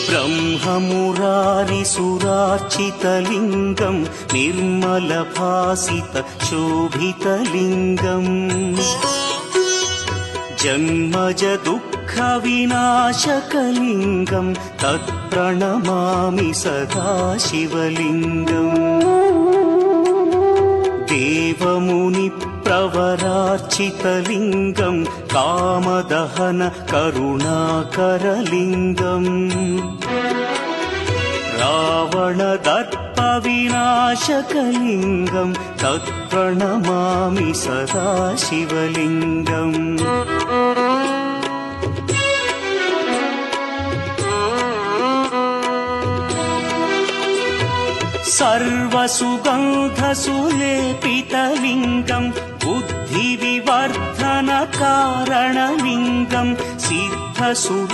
ब्रह्ममुरारिसुरार्चितलिङ्गं निर्मलभासितशोभितलिङ्गम् जन्मज दुःखविनाशकलिङ्गं तत्प्रणमामि सदा शिवलिङ्गम् देवमुनिप्रवरार्चितलिङ्गं कामदहन करुणाकरलिङ्गम् रावणदर्पविनाशकलिङ्गं तत्प्रणमामि सदा शिवलिङ्गम् सर्वसुगन्धसुलेपितलिङ्गं बुद्धिविवर्धनकारणलिङ्गं सिद्धसुरा